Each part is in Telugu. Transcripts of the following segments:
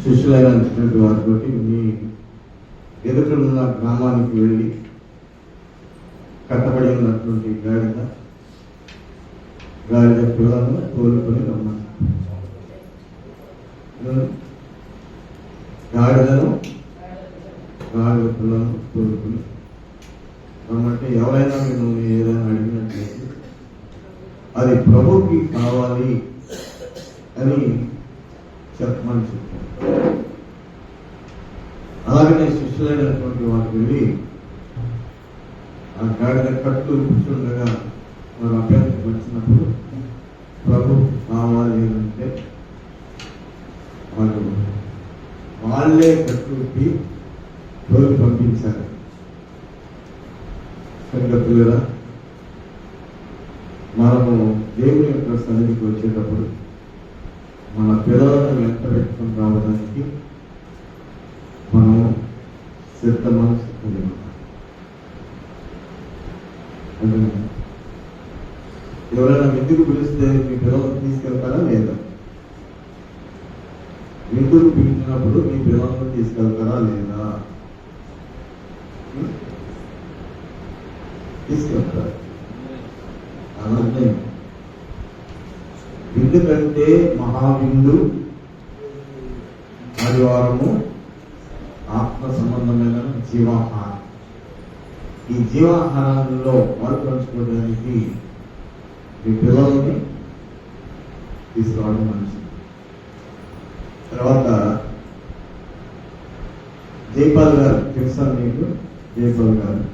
శిష్యులైనటువంటి వారితో మీ ఎదురున్న గ్రామానికి వెళ్ళి కట్టబడి ఉన్నటువంటి గాడిద పిల్లలను తోలుకొని రమ్మన్నారు. గాడిద పిల్లలను తోలుకొని రమ్మంటే ఎవరైనా నువ్వు ఏదైనా అడిగినట్లయితే అది ప్రభుకి కావాలి అని చెప్పమని చెప్పారు. అలాగనే శిష్యులైనటువంటి వారికి వెళ్ళి ఆ గాడిద కట్టు కూర్చుండగా వారు అభ్యర్థి వచ్చినప్పుడు ప్రభు కావాలి అంటే వాళ్ళే కట్టుకి తోలి పంపించారు. పిల్లల మనము దేవుని యొక్క సన్నిధికి వచ్చేటప్పుడు మన పిల్లలను వెంట పెట్టుకుని రావడానికి మనము సిద్ధ మనసు కలిగి ఎవరైనా విందుకు పిలిస్తే మీ పిల్లలను తీసుకెళ్తారా లేదా? విందుకు పిలిచినప్పుడు మీ పిల్లలను తీసుకెళ్తారా లేదా? తీసుకెళ్తారా? అలాగే విందు కంటే మహావిందు ఆదివారము ఆత్మ సంబంధమైన జీవాహారం. ఈ జీవాహారంలో పాల్పంచుకోవడానికి మీ పిల్లల్ని తీసుకురావడం మంచిది. తర్వాత జైపాల్ గారు తెలుసా మీకు? జైపాల్ గారు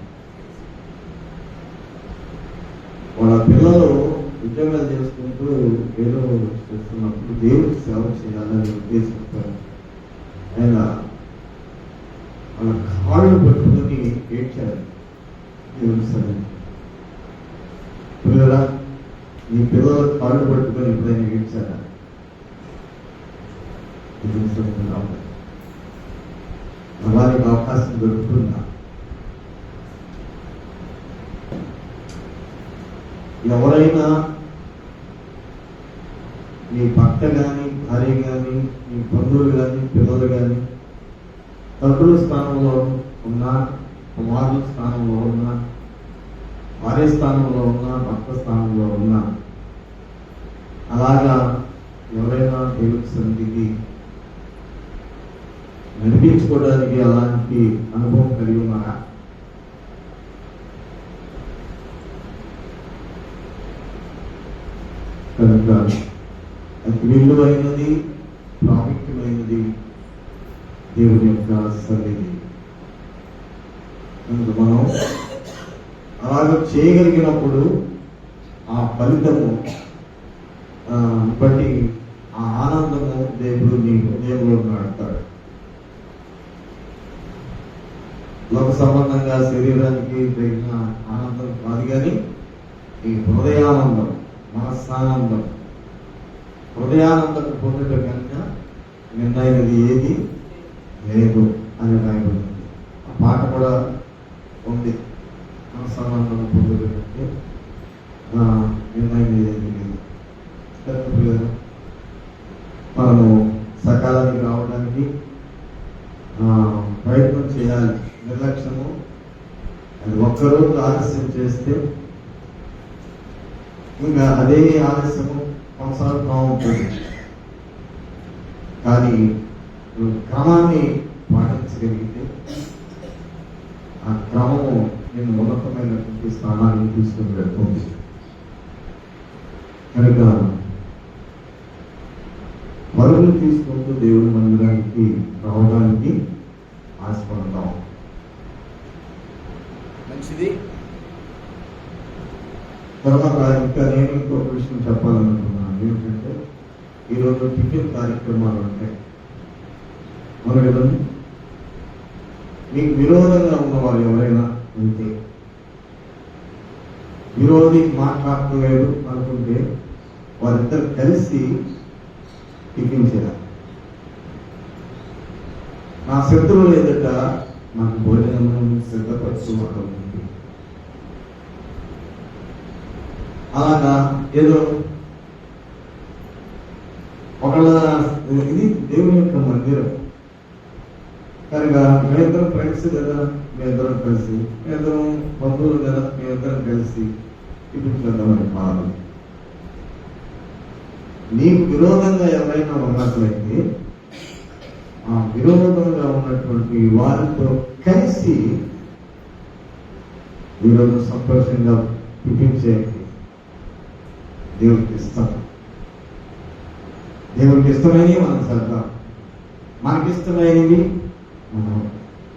వాళ్ళ పిల్లలు ఉద్యోగాలు చేసుకుంటూ ఏదో చేస్తున్నప్పుడు దేవుడికి సేవ చేయాలని ఉద్దేశించ ఆయన వాళ్ళ కాళ్ళు పట్టుకుని ఏడ్చారు. దేవుడి సరే పిల్లల మీ పిల్లల కాళ్ళు పట్టుకొని ఎప్పుడైనా ఏడ్చారా? వారికి అవకాశం దొరుకుతుందా? ఎవరైనా మీ భర్త కానీ భార్య కానీ మీ బంధువులు కానీ పిల్లలు కానీ తండ్రుల స్థానంలో ఉన్నా, కుమారుల స్థానంలో ఉన్నా, భార్య స్థానంలో ఉన్నా, భర్త స్థానంలో ఉన్నా, అలాగా ఎవరైనా దేవుడి సన్నిధికి నడిపించుకోవడానికి అలాంటి అనుభవం కలిగి ఉన్నారా? కనుక అతి విలువైనది, ప్రాముఖ్యమైనది దేవుని యొక్క సన్నిధి. మనం అలాగ చేయగలిగినప్పుడు ఆ ఫలితము బట్టి ఆ ఆనందము దేవుడు నీ హృదయంలో నడతాడు. లోక సంబంధంగా శరీరానికి తగిన ఆనందం కాదు, కానీ ఈ హృదయానందం, మనస్సానందం, హృదయానందం పొందడం కనుక నిన్నైనది ఏది లేదు అని రాయబడింది. ఆ పాట కూడా ఉంది. మనస్సానందం పొందడంటే నిన్నైనది ఏది లేదు. మనము సకాలానికి రావడానికి ప్రయత్నం చేయాలి. నిర్లక్ష్యము, అది ఒక్కరోజు ఆలస్యం చేస్తే ఇంకా అదే ఆలస్యము కొనసాగుతూ ఉంటుంది. కానీ క్రమాన్ని పాటించగలిగితే ఆ క్రమము నేను ఉన్నతమైనటువంటి స్థానాన్ని తీసుకుని వెళ్తుంది. కనుక పరుగులు తీసుకుంటూ దేవుడి మందిరానికి రావడానికి ఆశపడతాం. మంచిది. తర్వాత ఇంకా నేను ఇంకొక విషయం చెప్పాలనుకున్నాను. ఏమిటంటే ఈరోజు టిఫిన్ కార్యక్రమాలు ఉంటాయి. మన కదండి, మీకు విరోధంగా ఉన్నవారు ఎవరైనా ఉంటే, విరోధి మాట్లాడలేదు అనుకుంటే వారిద్దరు కలిసి టిఫిన్ చేయాలి. నా శత్రువులు ఎదుట నాకు భోజనం సిద్ధపరచు ఉంటుంది. అలాగా ఏదో ఒకళ్ళ ఇది దేవుని యొక్క మందిరం, కనుక మేమిద్దరం ఫ్రెండ్స్ కదా, మేమిద్దరం కలిసి, మేమిద్దరం బంధువులు కదా, మేమిద్దరం కలిసి ఇప్పుడు చేద్దామని కాదు. నీకు విరోధంగా ఎవరైనా ఉన్నట్లయితే ఆ విరోధంగా ఉన్నటువంటి వారితో కలిసి ఈరోజు సంతోషంగా పిలిపించేయండి. దేవుడికి ఇష్టం. దేవుడికి ఇష్టమైనవి మనం చేద్దాం, మనకిష్టమైనవి మనం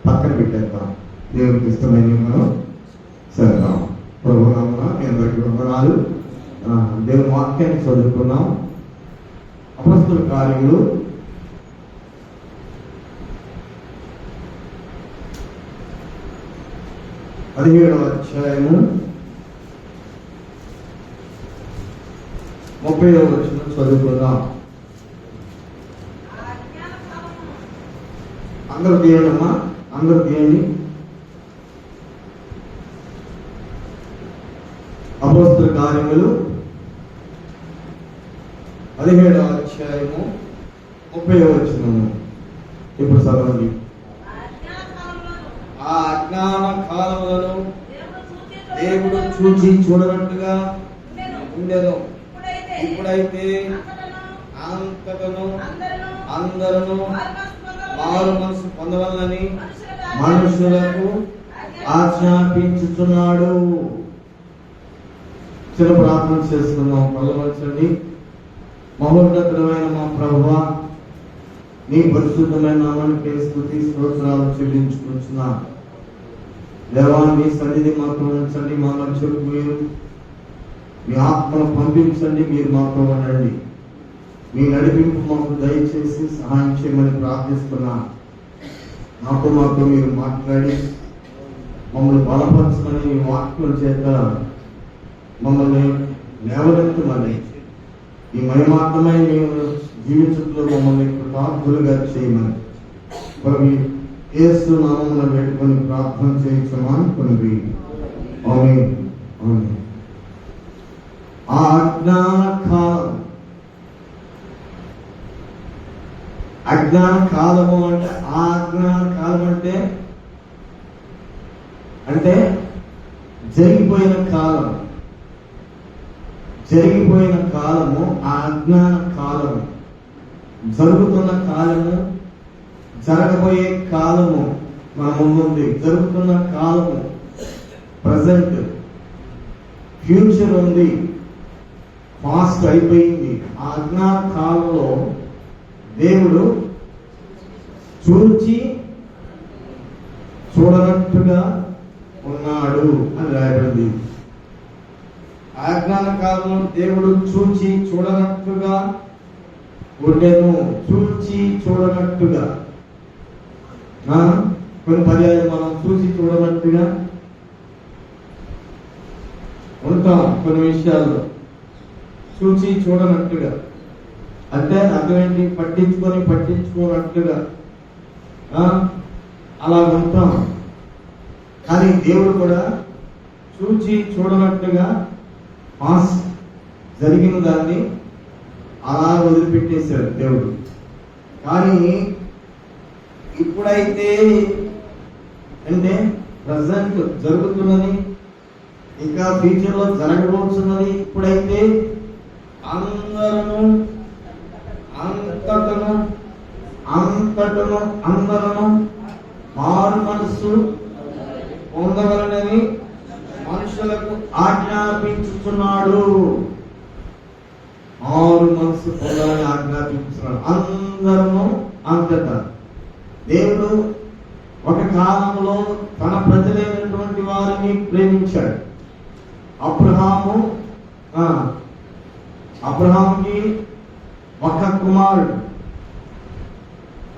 పక్కన పెట్టేద్దాం. దేవుడికి ఇష్టమైనవి మనం చేద్దాం. ప్రభునామమున మీ అందరికీ వందనాలు. దేవుని వాక్యాన్ని చదువుకున్నాం. అపొస్తలుల కార్యములు 17వ అధ్యాయము 30వ వచనం చదువుకుందాం. అందరూ తీయండి అమ్మా, అందరూ తీయండి. అపొస్తలుల కార్యములు 17వ అధ్యాయము 30వ వచనము. ఇప్పుడు చదవండి. ఆ అజ్ఞాన కాలములను దేవుడు చూచి చూడనట్టుగా ఉండెను. ఇప్పుడైతే అంతటను అందరూ మారు మనసు పొందవలనని మనుషులకు ఆజ్ఞాపించుచున్నాడు. చిన్న ప్రార్థన చేస్తున్నాం. పల్లవంచండి. మహోన్నతమైన మా ప్రభువా, నీ పరిశుద్ధమైన నామానికి స్తుతి స్తోత్రాలు చెల్లించుకుంటున్నాం. దేవా, మీ సన్నిధి మాతో ఉంచండి. మా మధ్యకు మీరు మీ ఆత్మను పంపించండి. మీరు మాతో ఉండండి. మీ నడిపింపు మాకు దయచేసి సహాయం చేయమని ప్రార్థిస్తున్నాం. మాతో మీరు మాట్లాడి మమ్మల్ని బలపరచమని మీ వాక్యం చేత మమ్మల్ని లేవనెత్తమని, ఈ మహిమార్థమై మేము జీవితంలో మమ్మల్ని కృతార్థులుగా చేయమని ప్రభు యేసు నామమున పెట్టుకొని ప్రార్థన చేయించమని కొన్ని ఆమేన్. ఆ అజ్ఞాన కాలము అంటే ఆ అజ్ఞాన కాలం అంటే జరిగిపోయిన కాలం. జరిగిపోయిన కాలము ఆ అజ్ఞాన కాలము. జరుగుతున్న కాలము, జరగబోయే కాలము మన ముందుంది. జరుగుతున్న కాలము ప్రజెంట్, ఫ్యూచర్ ఉంది, పాస్ట్ అయిపోయింది. ఆ అజ్ఞాన కాలంలో దేవుడు చూచి చూడనట్టుగా ఉన్నాడు అని రాయబడింది. అజ్ఞాన కాలంలో దేవుడు చూచి చూడనట్టుగా ఉండెను. చూచి చూడనట్టుగా. కొన్ని పర్యాలు మనం చూసి చూడనట్టుగా ఉంటాం. కొన్ని విషయాల్లో చూచి చూడనట్టుగా అంటే అర్థం ఏంటి? పట్టించుకోనట్టుగా అలా ఉంటాం. కానీ దేవుడు కూడా చూచి చూడనట్టుగా జరిగిన దాన్ని అలా వదిలిపెట్టేశాడు దేవుడు. కానీ ఇప్పుడైతే అంటే ప్రజెంట్ జరుగుతున్నది, ఇంకా ఫ్యూచర్ లో జరగబోతున్నది. ఇప్పుడైతే అందరూ మారు మనస్సు పొందవలనని మనుషులకు ఆజ్ఞాపించుతున్నాడు. మారు మనస్సు పొందాలని ఆజ్ఞాపించుతున్నాడు. అందరూ అంతటా. దేవుడు ఒక కాలంలో తన ప్రజలైనటువంటి వారిని ప్రేమించాడు. అబ్రహాముకి ఒక కుమారుడు,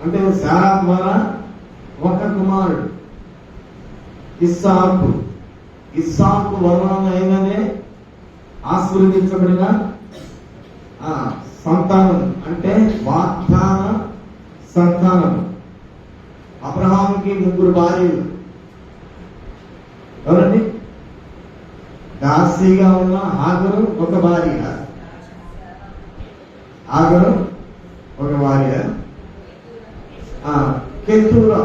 అంటే శారా ద్వారా ఒక కుమారుడు ఇస్సాకు వలన అయినదే ఆశీర్వదించబడిన సంతానం, అంటే వాగ్దాన సంతానం. అబ్రహాముకి 3 భార్యలు. ఎవరండి? దాసీగా ఉన్న హాగరు ఒక భార్య, కెతూరా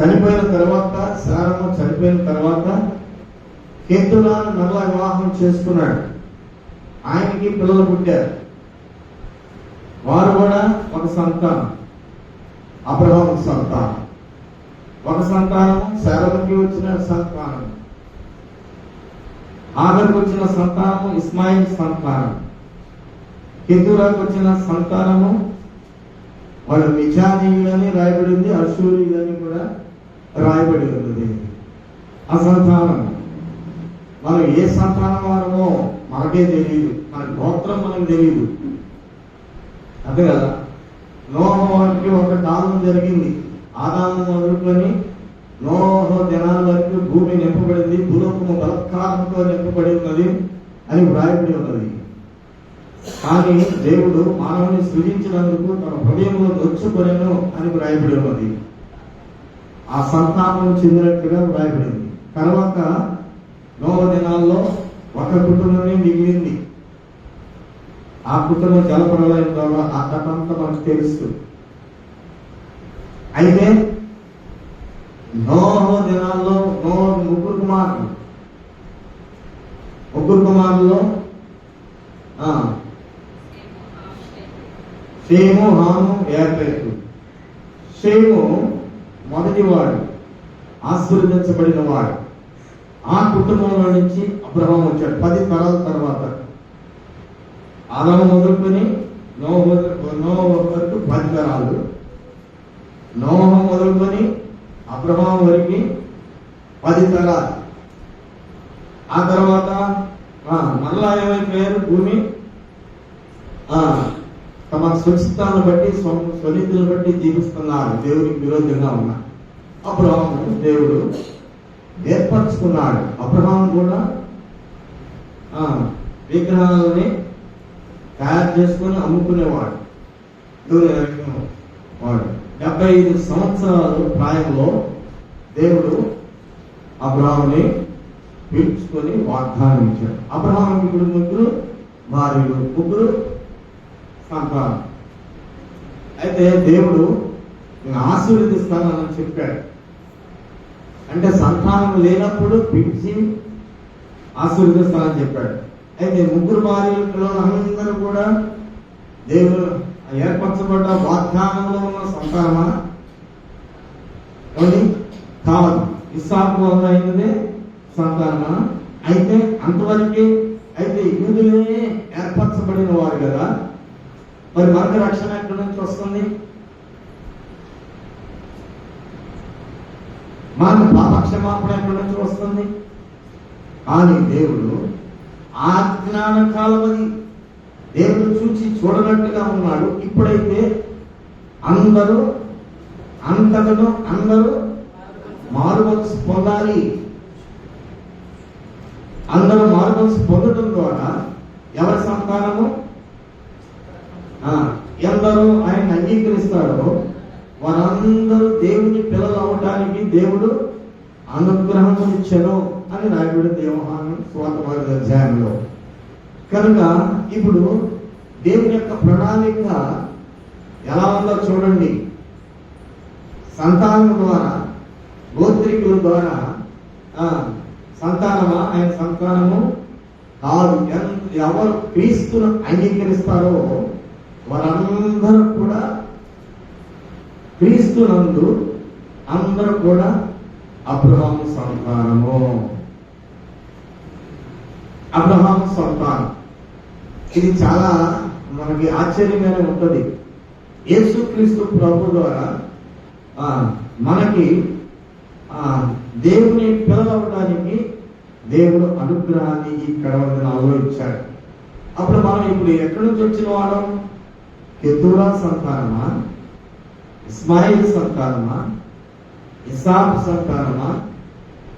చనిపోయిన తర్వాత, శారము చనిపోయిన తర్వాత కెతురాను మరలా వివాహం చేసుకున్నాడు. ఆయనకి పిల్లలు పుట్టారు. వారు కూడా ఒక సంతానం, అబ్రహాము సంతానం. ఒక సంతానం శారముకి వచ్చిన సంతానం, ఆగర్కి వచ్చిన సంతానము ఇస్మాయిల్ సంతానం. కెతురాకు వచ్చిన సంతానము వాళ్ళు మిజానీయులని రాయబడింది, అశూరీయులని కూడా రాయబడి ఉన్నది. ఆ సంతానం మనం ఏ సంతానం వారమో మనకే తెలియదు, మన గోత్రం మనకు తెలియదు. అంతే కదా. నోహ వారికి ఒక కాలం జరిగింది. ఆదాము మొదలుకొని నోహ దినాల వరకు భూమి నింపబడింది, భూలోకము బలత్కారంతో నింపబడి ఉన్నది అని వ్రాయబడి ఉన్నది. కానీ దేవుడు మానవుని సృజించినందుకు తన హృదయంలో నొచ్చుకొనెను అని వ్రాయబడి ఉన్నది. ఆ సంతానం చెందినట్టుగా వ్రాయబడింది. తర్వాత నోహ దినాల్లో ఒక కుటుంబమే మిగిలింది. ఆ కుటుంబం జలప్రలయం ద్వారా ఆ కథ అంతా మనకు తెలుసు. అయితే నోహ దినాల్లో నోహ ముగ్గురు కుమారుల్లో షేము, హాము, యాఫెతు. షేము మొదటివాడు, ఆశీర్వదించబడిన వాడు. ఆ కుటుంబంలో నుంచి అబ్రహాము వచ్చాడు 10 తరాల తర్వాత. ఆదాము మొదలుకొని నోహ వరకు 10 తరాలు. నోహ మొదలుకొని అబ్రహాము వరకు 10 తరాలు. ఆ తర్వాత మరలా ఏమైపోయారు, భూమి తమ స్వచ్ఛతను బట్టి స్వనీతులను బట్టి జీవిస్తున్నారు, దేవునికి విరోధంగా ఉన్నారు. అబ్రహాము దేవుడు ఏర్పరచుకున్నాడు. అబ్రహాము కూడా విగ్రహాలని తయారు చేసుకుని అమ్ముకునేవాడు. వాడు 75 సంవత్సరాలు ప్రాయంలో దేవుడు అబ్రహాముని పిలుచుకొని వాగ్దానం ఇచ్చాడు. అబ్రహాముకి ఇప్పుడు 3 భార్యలు, 3 సంతానం. అయితే దేవుడు నేను ఆశీర్వదిస్తానని చెప్పాడు. అంటే సంతానం లేనప్పుడు పిలిచి ఆశీర్వదిస్తానని చెప్పాడు. అయితే 3 భార్యల పిల్లలు అందరూ కూడా దేవుడు ఏర్పరచబడ్డ వాగ్దానంలో ఉన్న సంతానమా? కాదు. ఇస్సాకు వలన అయినదే సంతానమా? అయితే అంతవరకే. అయితే యూదులే ఏర్పరచబడిన వారు కదా, మరి మనకు రక్షణ ఎక్కడి నుంచి వస్తుంది? మనకు పాపక్షమాపణ ఎక్కడి నుంచి వస్తుంది? కానీ దేవుడు ఆజ్ఞాన కాలం అది దేవుడు చూచి చూడనట్టుగా ఉన్నాడు. ఇప్పుడైతే అందరూ మారుమనసు పొందాలి. అందరూ మారుమనసు పొందడం ద్వారా ఎవరి సంతానము ఎందరూ ఆయన అంగీకరిస్తాడో వారందరూ దేవుని పిల్లలు అవటానికి దేవుడు అనుగ్రహము ఇచ్చెను అని రాయబడింది యోహాను సువార్త 1వ అధ్యాయంలో. కనుక ఇప్పుడు దేవుని యొక్క ప్రణాళిక ఎలా ఉందో చూడండి. సంతానం ద్వారా, గోత్రికుల ద్వారా సంతానమా? ఆయన సంతానము కాదు. ఎవరు క్రీస్తును అంగీకరిస్తారో వారందరూ కూడా క్రీస్తునందు అందరూ కూడా అబ్రహాము సంతానము. అబ్రహాము సంతానం ఇది చాలా మనకి ఆశ్చర్యంగానే ఉంటుంది. యేసుక్రీస్తు ప్రభు ద్వారా మనకి దేవుని పిల్లలవడానికి దేవుడు అనుగ్రహాన్ని ఈ కడవదినాల్లో ఇచ్చాడు. అప్పుడు మనం ఇప్పుడు ఎక్కడి నుంచి వచ్చిన వాళ్ళం? కెతురా సంతానమా, ఇస్మాయిల్ సంతానమా, ఇస్సాకు సంతానమా,